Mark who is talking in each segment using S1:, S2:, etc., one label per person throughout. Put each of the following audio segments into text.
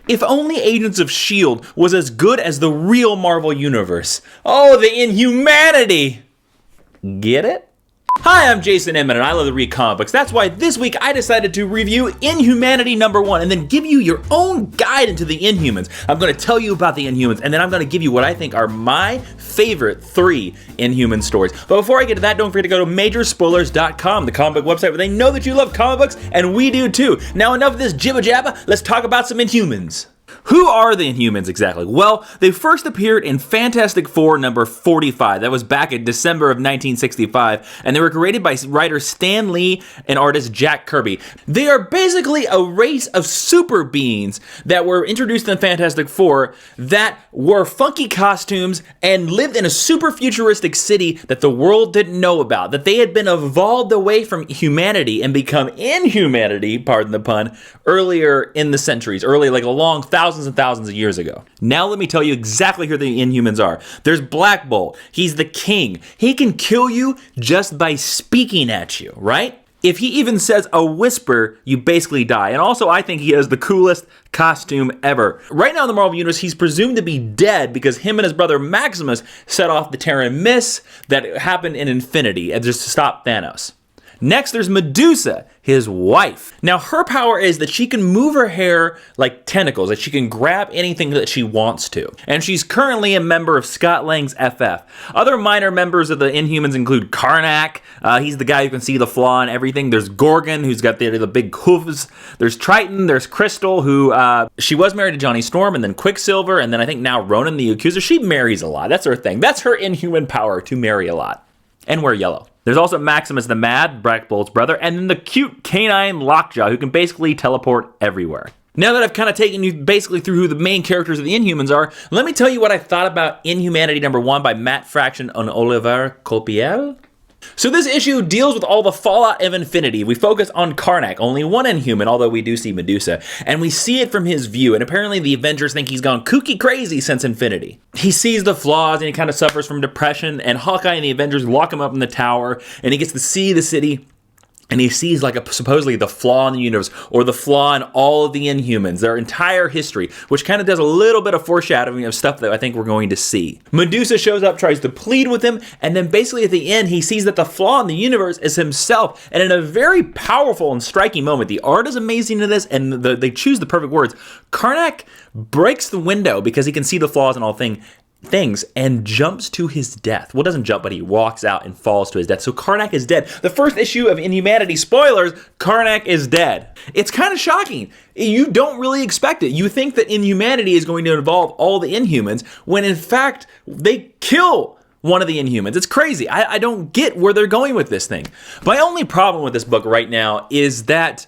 S1: If only Agents of S.H.I.E.L.D. was as good as the real Marvel Universe. Oh, the Inhumanity! Get it? Hi, I'm Jason Inman, and I love to read comic books. That's why this week I decided to review Inhumanity #1 and then give you your own guide into the Inhumans. I'm going to tell you about the Inhumans, and then I'm going to give you what I think are my favorite 3 Inhuman stories. But before I get to that, don't forget to go to majorspoilers.com, the comic book website where they know that you love comic books, and we do too. Now enough of this jibba jabba, let's talk about some Inhumans. Who are the Inhumans exactly? Well, they first appeared in Fantastic Four number 45. That was back in December of 1965, and they were created by writer Stan Lee and artist Jack Kirby. They are basically a race of super beings that were introduced in Fantastic Four that wore funky costumes and lived in a super futuristic city that the world didn't know about, that they had been evolved away from humanity and become inhumanity, pardon the pun, earlier in the centuries, like a long thousands and thousands of years ago. Now let me tell you exactly who the Inhumans are. There's Black Bolt. He's the king. He can kill you just by speaking at you, right? If he even says a whisper, you basically die. And also, I think he has the coolest costume ever. Right now in the Marvel Universe, he's presumed to be dead because him and his brother Maximus set off the Terran Miss that happened in Infinity just to stop Thanos. Next, there's Medusa, his wife. Now, her power is that she can move her hair like tentacles, that she can grab anything that she wants to. And she's currently a member of Scott Lang's FF. Other minor members of the Inhumans include Karnak. He's the guy who can see the flaw in everything. There's Gorgon, who's got the big hooves. There's Triton. There's Crystal, who she was married to Johnny Storm, and then Quicksilver, and then I think now Ronan the Accuser. She marries a lot. That's her thing. That's her Inhuman power, to marry a lot. And wear yellow. There's also Maximus the Mad, Black Bolt's brother, and then the cute canine Lockjaw, who can basically teleport everywhere. Now that I've kind of taken you basically through who the main characters of the Inhumans are, let me tell you what I thought about Inhumanity #1 by Matt Fraction and Oliver Copiel. So this issue deals with all the fallout of Infinity. We focus on Karnak, only one Inhuman, although we do see Medusa, and we see it from his view, and apparently the Avengers think he's gone kooky crazy since Infinity. He sees the flaws, and he kind of suffers from depression, and Hawkeye and the Avengers lock him up in the tower, and he gets to see the city, and he sees supposedly the flaw in the universe, or the flaw in all of the Inhumans, their entire history, which kind of does a little bit of foreshadowing of stuff that I think we're going to see. Medusa shows up, tries to plead with him, and then basically at the end, he sees that the flaw in the universe is himself. And in a very powerful and striking moment, the art is amazing in this, and they choose the perfect words. Karnak breaks the window because he can see the flaws in all things and jumps to his death. Well, doesn't jump, but he walks out and falls to his death. So Karnak is dead. The first issue of Inhumanity, spoilers, Karnak is dead. It's kind of shocking. You don't really expect it. You think that Inhumanity is going to involve all the Inhumans, when in fact, they kill one of the Inhumans. It's crazy. I don't get where they're going with this thing. My only problem with this book right now is that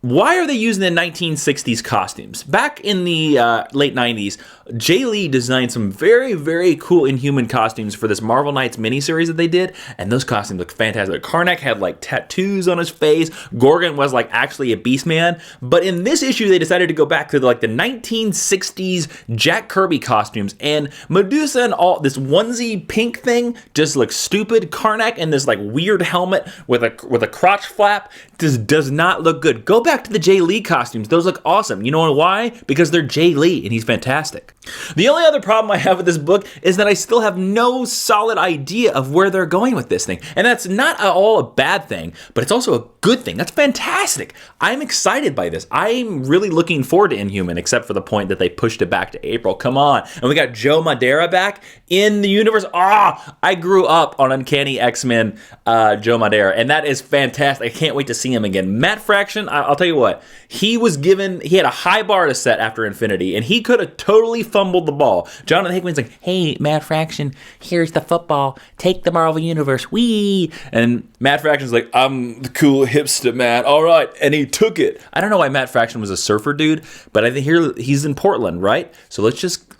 S1: why are they using the 1960s costumes? Back in the late 90s, Jay Lee designed some very, very cool Inhuman costumes for this Marvel Knights miniseries that they did, and those costumes look fantastic. Karnak had tattoos on his face. Gorgon was actually a beast man. But in this issue, they decided to go back to the 1960s Jack Kirby costumes, and Medusa and all this onesie pink thing just looks stupid. Karnak in this weird helmet with a crotch flap just does not look good. Go back to the Jay Lee costumes. Those look awesome. You know why? Because they're Jay Lee and he's fantastic. The only other problem I have with this book is that I still have no solid idea of where they're going with this thing. And that's not at all a bad thing, but it's also a good thing. That's fantastic. I'm excited by this. I'm really looking forward to Inhuman, except for the point that they pushed it back to April. Come on. And we got Joe Madeira back in the universe. I grew up on Uncanny X-Men Joe Madeira, and that is fantastic. I can't wait to see him again. Matt Fraction, I'll tell you what, he had a high bar to set after Infinity, and he could have totally fumbled the ball. Jonathan Hickman's like, hey, Matt Fraction, here's the football. Take the Marvel Universe. Wee! And Matt Fraction's like, I'm the cool hipster, Matt. All right. And he took it. I don't know why Matt Fraction was a surfer dude, but I think here he's in Portland, right? So let's just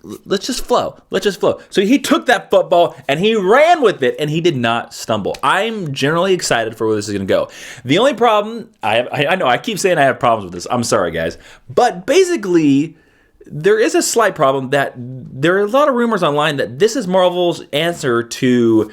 S1: flow. Let's just flow. So he took that football and he ran with it, and he did not stumble. I'm generally excited for where this is going to go. The only problem, I know I keep saying I have problems with this. I'm sorry, guys. But basically, there is a slight problem that there are a lot of rumors online that this is Marvel's answer to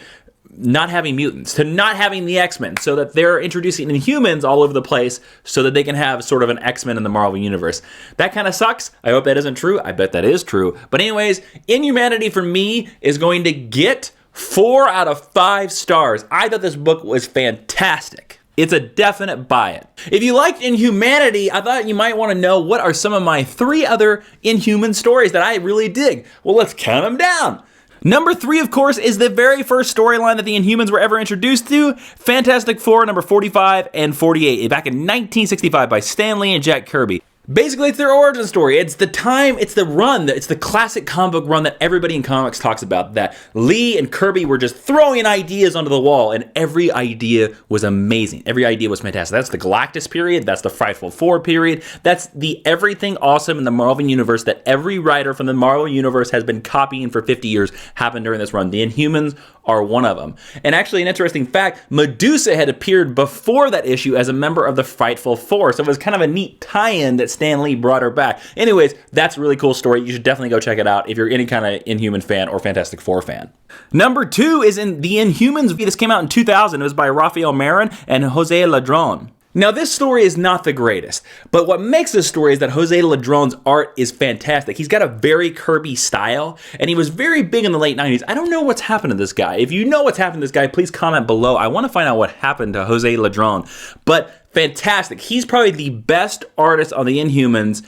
S1: not having mutants, to not having the X-Men, so that they're introducing Inhumans all over the place so that they can have sort of an X-Men in the Marvel Universe. That kind of sucks. I hope that isn't true. I bet that is true. But anyways, Inhumanity for me is going to get 4 out of 5 stars. I thought this book was fantastic. It's a definite buy it. If you liked Inhumanity, I thought you might want to know what are some of my 3 other Inhuman stories that I really dig. Well, let's count them down. Number 3, of course, is the very first storyline that the Inhumans were ever introduced to, Fantastic Four number 45 and 48, back in 1965 by Stan Lee and Jack Kirby. Basically, it's their origin story. It's the time, it's the run, it's the classic comic book run that everybody in comics talks about, that Lee and Kirby were just throwing ideas onto the wall, and every idea was amazing. Every idea was fantastic. That's the Galactus period, that's the Frightful Four period, that's the everything awesome in the Marvel Universe that every writer from the Marvel Universe has been copying for 50 years happened during this run. The Inhumans are one of them. And actually, an interesting fact, Medusa had appeared before that issue as a member of the Frightful Four, so it was kind of a neat tie-in that Stan Lee brought her back. Anyways, that's a really cool story. You should definitely go check it out if you're any kind of Inhuman fan or Fantastic Four fan. Number 2 is in The Inhumans. This came out in 2000. It was by Rafael Marin and Jose Ladron. Now, this story is not the greatest, but what makes this story is that Jose Ladron's art is fantastic. He's got a very Kirby style, and he was very big in the late 90s. I don't know what's happened to this guy. If you know what's happened to this guy, please comment below. I want to find out what happened to Jose Ladron. But fantastic. He's probably the best artist on the Inhumans.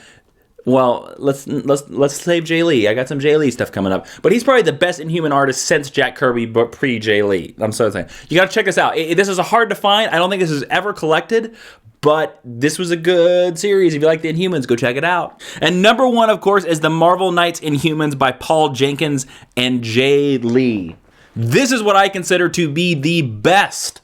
S1: Well, let's save Jay Lee. I got some Jay Lee stuff coming up. But he's probably the best Inhuman artist since Jack Kirby, but pre-Jay Lee. I'm so saying. You got to check this out. This is hard to find. I don't think this is ever collected, but this was a good series. If you like the Inhumans, go check it out. And number 1, of course, is the Marvel Knights Inhumans by Paul Jenkins and Jay Lee. This is what I consider to be the best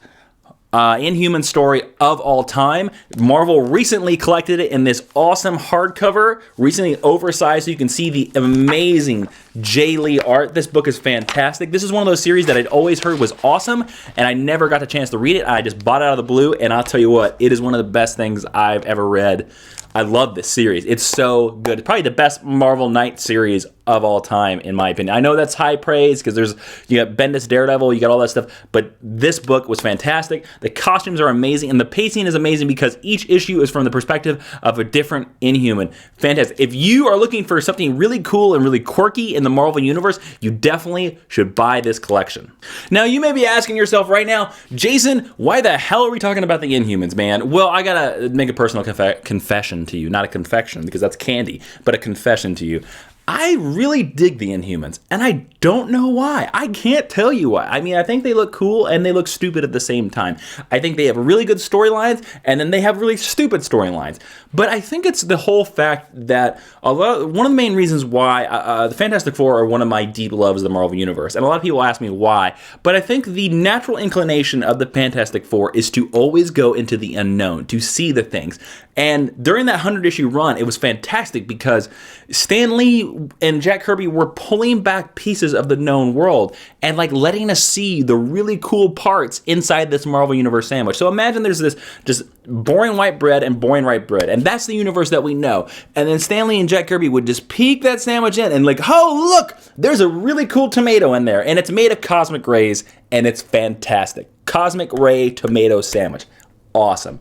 S1: Inhuman story of all time. Marvel recently collected it in this awesome hardcover, recently oversized, so you can see the amazing Jay Lee art. This book is fantastic. This is one of those series that I'd always heard was awesome, and I never got the chance to read it. I just bought it out of the blue, and I'll tell you what, it is one of the best things I've ever read. I love this series. It's so good. It's probably the best Marvel Knight series of all time, in my opinion. I know that's high praise because you got Bendis Daredevil, you got all that stuff, but this book was fantastic. The costumes are amazing, and the pacing is amazing because each issue is from the perspective of a different Inhuman. Fantastic. If you are looking for something really cool and really quirky in the Marvel Universe, you definitely should buy this collection. Now, you may be asking yourself right now, Jason, why the hell are we talking about the Inhumans, man? Well, I gotta make a personal confession to you. Not a confection, because that's candy, but a confession to you. I really dig the Inhumans, and I don't know why. I can't tell you why. I mean, I think they look cool and they look stupid at the same time. I think they have really good storylines, and then they have really stupid storylines. But I think it's the whole fact that one of the main reasons why the Fantastic Four are one of my deep loves of the Marvel Universe, and a lot of people ask me why, but I think the natural inclination of the Fantastic Four is to always go into the unknown, to see the things. And during that 100-issue run, it was fantastic because Stan Lee and Jack Kirby were pulling back pieces of the known world and like letting us see the really cool parts inside this Marvel Universe sandwich. So imagine there's this just boring white bread and boring white bread, and that's the universe that we know. And then Stan Lee and Jack Kirby would just peek that sandwich in and like, oh, look, there's a really cool tomato in there, and it's made of cosmic rays, and it's fantastic. Cosmic ray tomato sandwich. Awesome.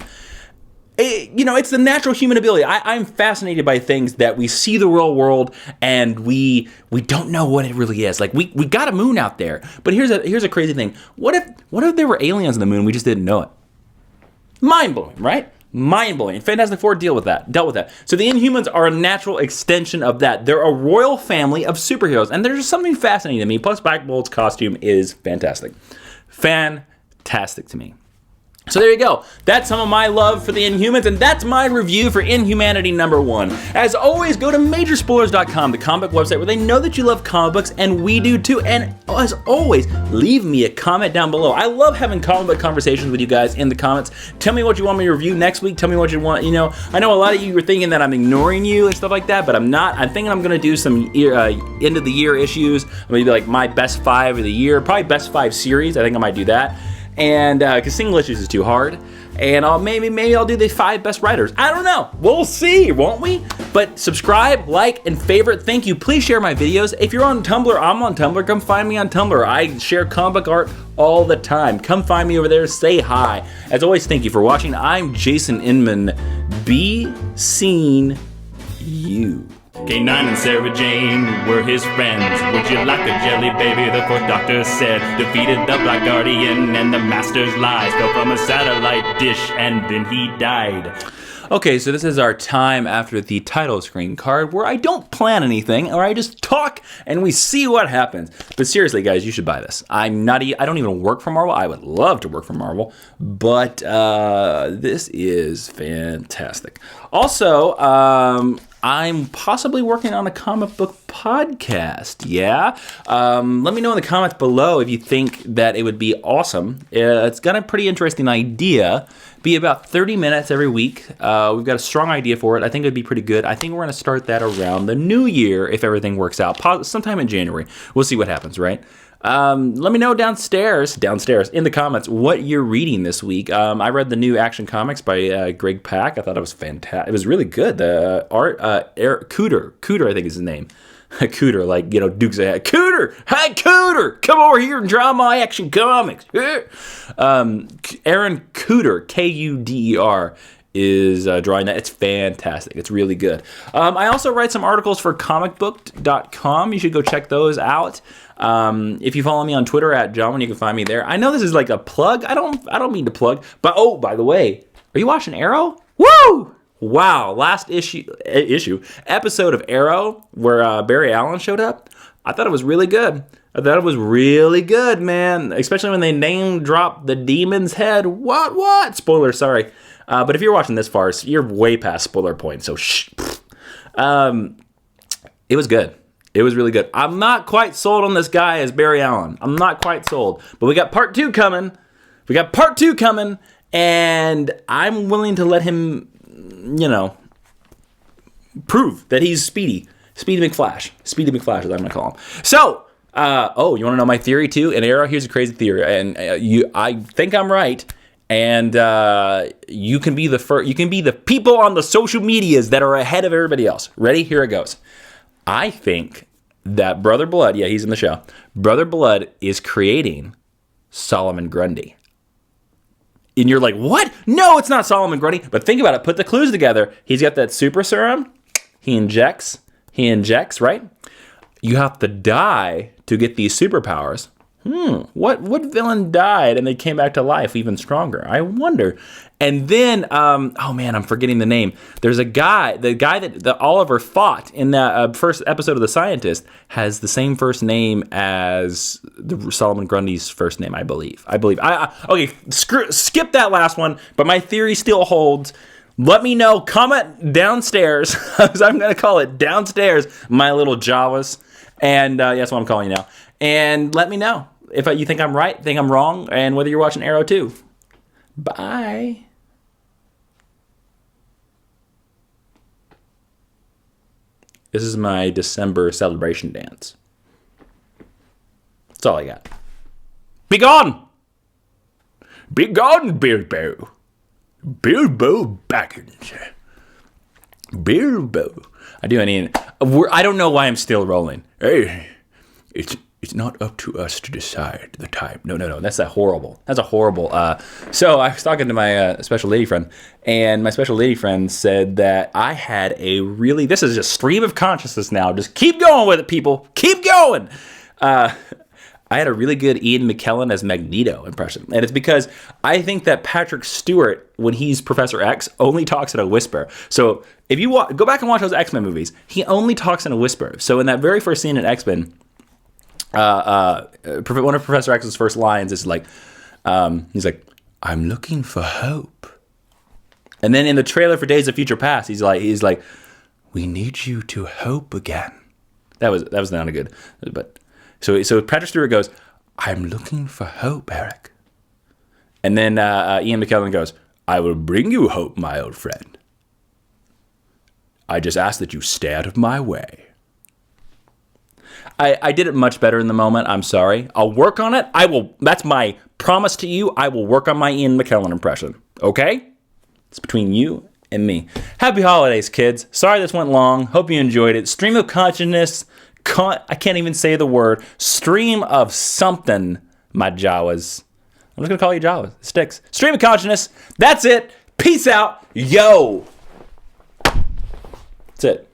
S1: It's the natural human ability. I'm fascinated by things that we see the real world and we don't know what it really is. Like we got a moon out there, but here's a crazy thing. What if there were aliens on the moon? We just didn't know it. Mind blowing, right? Mind blowing. Fantastic Four dealt with that. So the Inhumans are a natural extension of that. They're a royal family of superheroes, and there's just something fascinating to me. Plus, Black Bolt's costume is fantastic. Fantastic to me. So there you go. That's some of my love for the Inhumans, and that's my review for Inhumanity #1. As always, go to majorspoilers.com, the comic book website where they know that you love comic books, and we do too. And as always, leave me a comment down below. I love having comic book conversations with you guys in the comments. Tell me what you want me to review next week. Tell me what you want. I know a lot of you were thinking that I'm ignoring you and stuff like that, but I'm not. I'm thinking I'm going to do some end of the year issues. Maybe like my best 5 of the year, probably best 5 series. I think I might do that. And because single issues is too hard. and maybe I'll do the 5 best writers. I don't know. We'll see, won't we? But subscribe, like, and favorite. Thank you. Please share my videos. If you're on Tumblr, I'm on Tumblr. Come find me on Tumblr. I share comic book art all the time. Come find me over there. Say hi. As always, thank you for watching. I'm Jason Inman. Be seen, you. K9 and Sarah Jane were his friends. Would you like a jelly baby? The 4th Doctor said. Defeated the Black Guardian and the Master's lies. Fell from a satellite dish and then he died. Okay, so this is our time after the title screen card where I don't plan anything, or I just talk and we see what happens. But seriously, guys, you should buy this. I don't even work for Marvel. I would love to work for Marvel, but this is fantastic. Also, I'm possibly working on a comic book podcast. Yeah. Let me know in the comments below if you think that it would be awesome. It's got a pretty interesting idea. Be about 30 minutes every week. We've got a strong idea for it. I think it'd be pretty good. I think we're going to start that around the new year if everything works out. Sometime in January. We'll see what happens, right? Let me know downstairs in the comments what you're reading this week. I read the new Action Comics by Greg Pak. I thought it was fantastic. It was really good. The art, Cooter, I think is his name. Cooter, like, you know, Duke's a Cooter. Hey, Cooter, come over here and draw my Action Comics. Aaron Cooter, Kuder, is drawing that. It's fantastic. It's really good. I also write some articles for comicbooked.com. You should go check those out. If you follow me on Twitter at Jawiin, you can find me there. I know this is like a plug. I don't mean to plug, but oh, by the way, are you watching Arrow? Woo! Wow, last episode of Arrow where Barry Allen showed up. I thought it was really good. I thought it was really good, man. Especially when they name drop the demon's head. What? Spoiler, sorry. But if you're watching this far, you're way past spoiler point. So shh. It was good. It was really good. I'm not quite sold on this guy as Barry Allen. I'm not quite sold. But we got part 2 coming. And I'm willing to let him, you know, prove that he's Speedy McFlash, as I'm going to call him. So, you want to know my theory too? In Arrow, here's a crazy theory, and I think I'm right. And you can be the people on the social medias that are ahead of everybody else. Ready? Here it goes. I think that Brother Blood, yeah, he's in the show. Brother Blood is creating Solomon Grundy. And you're like, what? No, it's not Solomon Grundy. But think about it. Put the clues together. He's got that super serum. He injects, right? You have to die to get these superpowers. What villain died and they came back to life even stronger? I wonder. And then, oh man, I'm forgetting the name. There's a guy, the guy that Oliver fought in that first episode of The Scientist has the same first name as the Solomon Grundy's first name, I believe. Okay, skip that last one, but my theory still holds. Let me know, comment downstairs, as I'm going to call it downstairs, my little Jawas. And that's what I'm calling you now. And let me know if you think I'm right, think I'm wrong, and whether you're watching Arrow too. Bye. This is my December celebration dance. That's all I got. Be gone! Be gone, Bilbo! Bilbo Baggins. Bilbo. I don't know why I'm still rolling. Hey, it's not up to us to decide the time. No. That's a horrible. So I was talking to my special lady friend, and my special lady friend said that I had this is a stream of consciousness now. Just keep going with it, people. Keep going. I had a really good Ian McKellen as Magneto impression. And it's because I think that Patrick Stewart, when he's Professor X, only talks in a whisper. So if you go back and watch those X-Men movies, he only talks in a whisper. So in that very first scene in X-Men, one of Professor X's first lines is like, he's like, "I'm looking for hope." And then in the trailer for Days of Future Past, he's like, "We need you to hope again." That was not a good, but so Patrick Stewart goes, "I'm looking for hope, Eric." And then Ian McKellen goes, "I will bring you hope, my old friend. I just ask that you stay out of my way." I did it much better in the moment. I'm sorry. I'll work on it. I will. That's my promise to you. I will work on my Ian McKellen impression. Okay? It's between you and me. Happy holidays, kids. Sorry this went long. Hope you enjoyed it. Stream of consciousness. I can't even say the word. Stream of something, my Jawas. I'm just going to call you Jawas. It sticks. Stream of consciousness. That's it. Peace out. Yo. That's it.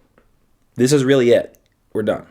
S1: This is really it. We're done.